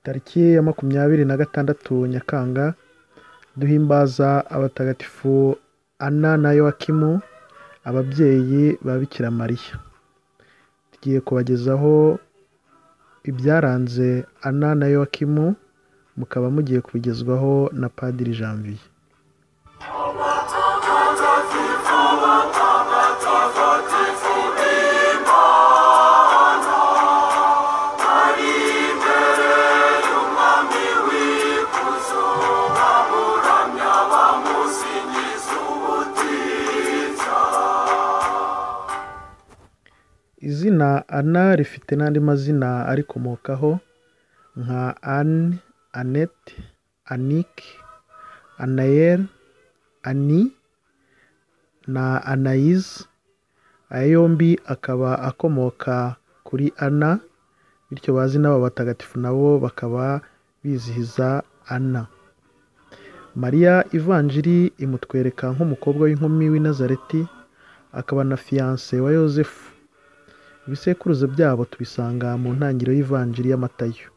Tariki ya 26 Nyakanga duhimbaza abatagatifu Anna na Yowakimu, ababyeyi ba Bikira Mariya. Tugiye kubagezaho ibyaranze Anna na Yowakimu, mukaba mugiye kubigezwaho na Padiri Janvier. Izina Anna rifite n'andi mazina arikomokaho nka Anne, Annette, Annick, Anaël, Annie na Anaïs. Aya yombi akaba akomoka kuri Anna, bityo bazina aba batagatifu nabo bakaba bizihiza Anna. Mariya Ivanjiri imutwereka nk'umukobwa w'inkumi w'i Nazareti, akaba na fiancé wa Yosefu. Ibisekuruza byabo tubisanga mu ntangiriro y'Ivanjiri ya Matayo.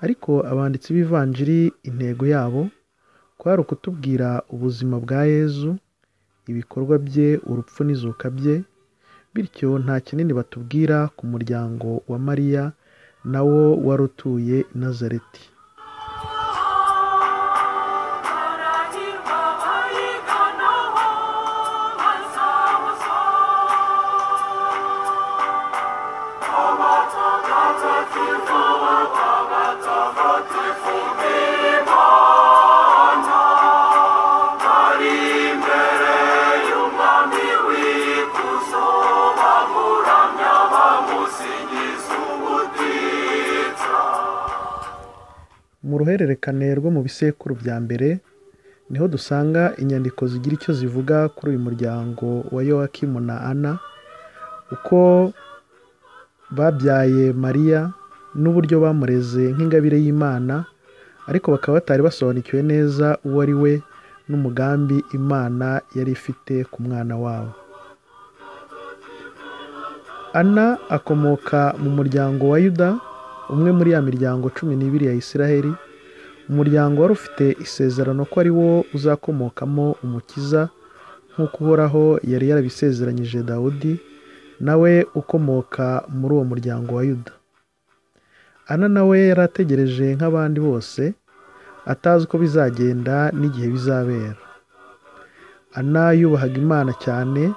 Ariko abanditsi b'Ivanjiri intego yabo kwari ukutubwira ubuzima bwa Yezu, ibikorwa bye, urupfu n'izuka bye, bityo nta kinini batubwira ku muryango wa Mariya nawo wari utuye i Nazareti. Mu ruhererekane rwo mu bisekuru bya mbere niho dusanga inyandiko zigira icyo zivuga kuri uyu muryango wa Yowakimu na Anna, uko babyaye Mariya n'uburyo bamureze nk'ingabire y'Imana, ariko bakaba batari basobanukiwe neza uwo ari we n'umugambi Imana yari ifite ku mwana wabo. Anna akomoka mu muryango wa Yuda, umwe muri ya miryango 12 ya Isiraheli, umuryango wari ufite isezerano ko ari wo uzakomokamo umukiza nk'uko Uhoraho yari yarabisezeranyije Dawudi, nawe ukomoka muri uwo muryango wa Yuda. Anna nawe yari ategereje nk'abandi bose, atazi uko bizagenda n'igihe bizabera. Anna yubahaga Imana cyane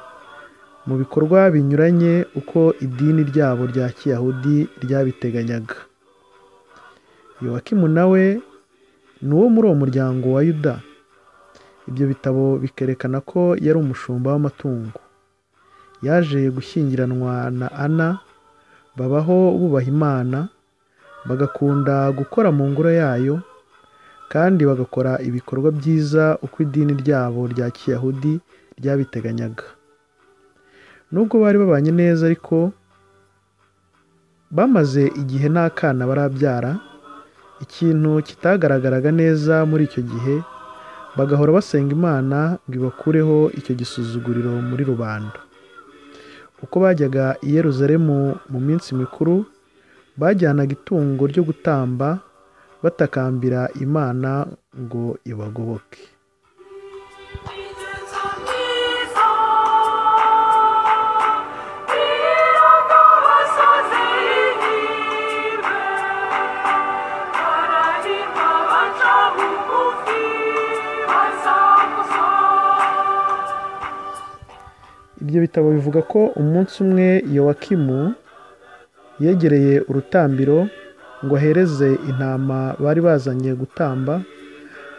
mu bikorwa binyuranye uko idini ryabo rya Kiyahudi ryabiteganyaga. Yowakimu nawe ni uwo muri uwo muryango wa Yuda. Ibyo bitabo bikerekana ko yari umushumba w'amatungo. Yaje gushyingiranwa na Anna, babaho bubaha Imana, bagakunda gukora mu ngoro yayo, kandi bagakora ibikorwa byiza uko idini ryabo rya Kiyahudi ryabiteganyaga. Nubwo bari babanye neza, ariko bamaze igihe nta kana barabyara, ikintu kitagaragaraga neza muri icyo gihe, bagahora basenga Imana ngo ibakureho icyo gisuzuguriro muri rubanda. Uko bajyaga i Yerusalemu mu minsi mikuru, bajyanaga itungo ryo gutamba batakambira Imana ngo ibagoboke. Ibyo bitabo bivuga ko umunsi umwe Yowakimu yegereye urutambiro ngo ahereze intama bari bazanye gutamba.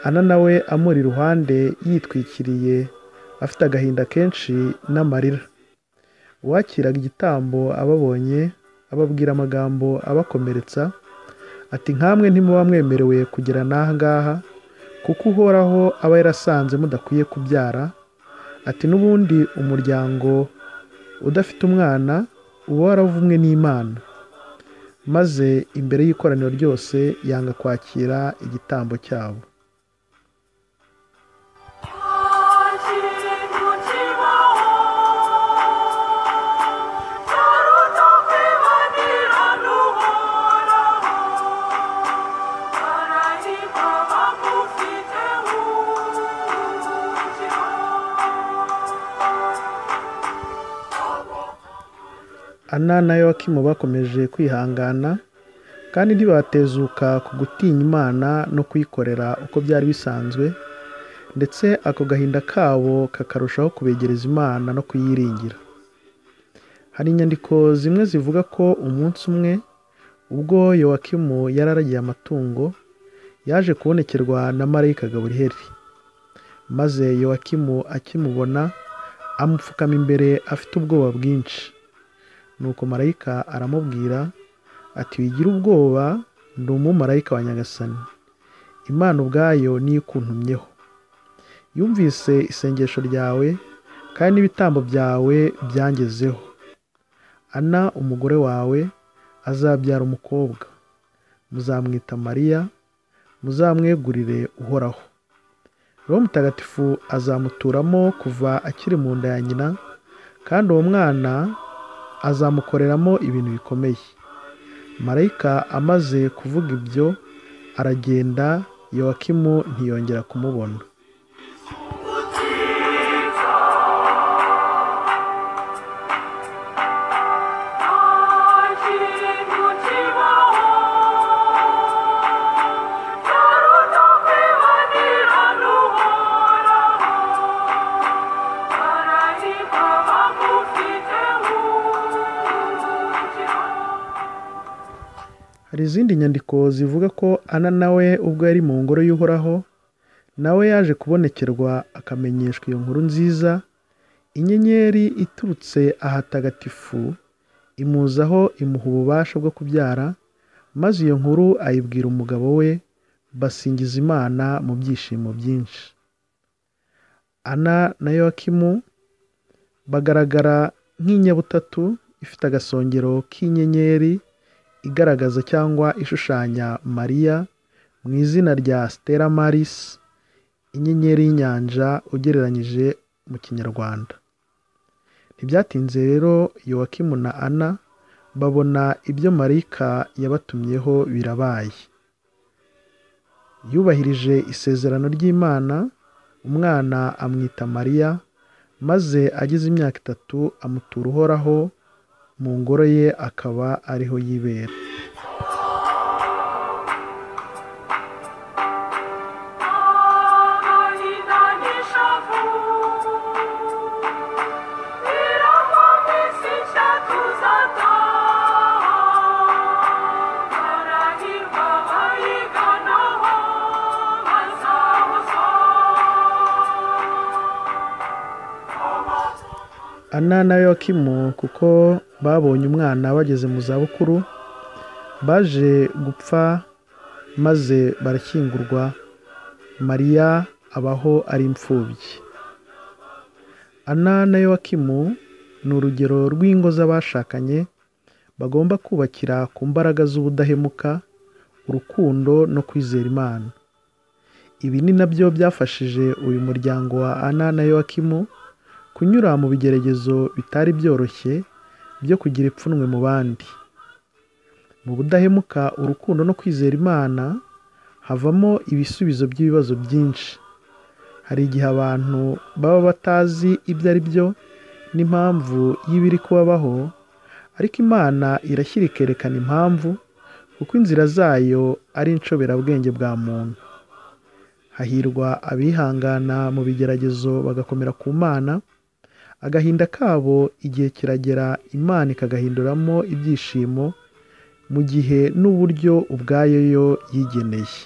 Anna nawe amuri iruhande yitwikiriye, afite agahinda kenshi n'amarira. Uwakiraga igitambo ababonye ababwira amagambo abakomeretsa, ati nkamwe ntimuba mwemerewe kugera n'aha ngaha, kuko Uhoraho aba yarasanze mudakwiye kubyara. Ati n'ubundi umuryango udafite umwana uba waravumwe n'Imana. Maze imbere y'ikoraniro ryose yanga kwakira igitambo cyabo. Ana na Yowakimu bakomeje kwihangana kandi ntibatezuka ku gutinya Imana no kuyikorera uko byari bisanzwe, ndetse ako gahinda kabo kakarushaho kubegereza Imana no kuyiringira. Hari inyandiko zimwe zivuga ko umunsi umwe ubwo Yowakimu yararagiye amatungo yaje kubonekerwa na marayika Gaburiyeli, maze Yowakimu akimubona amupfukama imbere afite ubwoba bwinshi. Nuko marayika aramubwira ati wigira ubwoba, ndi umumarayika wa Nyagasani, Imana ubwayo niyo ikuntumyeho. Yumvise isengesho ryawe kandi n'ibitambo byawe byangezeho. Ana umugore wawe azabyara umukobwa, muzamwita Mariya, muzamwegurire Uhoraho. Roho Mutagatifu azamuturamo kuva akiri mu nda ya nyina, kandi uwo mwana azamukoreramo ibintu bikomeye. Marayika amaze kuvuga ibyo aragenda, Yowakimu ntiyongera kumubona. Hari izindi nyandiko zivuga ko Ana nawe ubwo yari mu ngoro y'Uhoraho, nawe yaje kubonekerwa akamenyeshwa iyo nkuru nziza. Inyenyeri iturutse ahatagatifu imuzaho imuha ububasha bwo kubyara, maze iyo nkuru ayibwira umugabo we, basingiza Imana mu byishimo byinshi. Ana na Yowakimu bagaragara nk'inyabutatu ifite agasongero k'inyenyeri igaragaza cyangwa ishushanya Mariya mu izina rya Stella Maris, inyenyeri y'inyanja ugereranyije mu Kinyarwanda. Ntibyatinze rero Yowakimu na Ana babona ibyo marayika yabatumyeho birabaye. Yubahirije isezerano ry'Imana, umwana amwita Mariya, maze agize imyaka 3 amutura Uhoraho mu ngoro ye, akaba ariho yibera. Ana na Yowakimu kuko babonye umwana bageze mu zabukuru, baje gupfa maze barashyingurwa. Mariya abaho ari imfubyi. Ana na Yowakimu ni urugero rw'ingo z'abashakanye bagomba kubakira ku mbaraga z'ubudahemuka, urukundo no kwizera Imana. Ibi ni nabyo byafashije uyu muryango wa Ana na Yowakimu kunyura mu bigeragezo bitari byoroshye byo kugira ipfunwe mu bandi. Mu budahemuka, urukundo no kwizera Imana havamo ibisubizo by'ibibazo byinshi. Hari igihe abantu baba batazi ibyo ari byo n'impamvu y'ibiri kubabaho, ariko Imana irashyira ikerekana impamvu, kuko inzira zayo ari inshoberabwenge bwa muntu. Hahirwa abihangana mu bigeragezo bagakomera ku Mana, agahinda kabo igihe kiragera Imana ikagahinduramo ibyishimo mu gihe n'uburyo ubwayo yo yigeneye.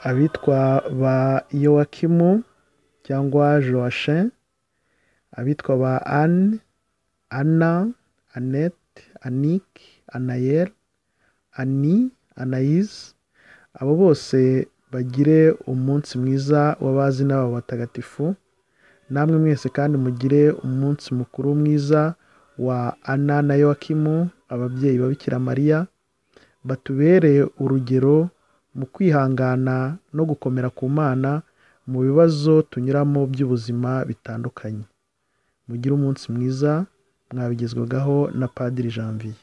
Abitwa ba Yowakimu cyangwa Joachim, abitwa ba Anne, Anna, Annette, Annick, Anaël, Annie, Anaïs, abo bose bagire umunsi mwiza w'abazina babo batagatifu. Namwe mwese kandi mugire umunsi mukuru mwiza wa Ana na Yowakimu, ababyeyi ba Bikira Mariya, batubere urugero mu kwihangana no gukomera ku Mana mu bibazo tunyuramo by'ubuzima bitandukanye. mugire umunsi mwiza. Mwabigezwagaho na Padiri Janvier.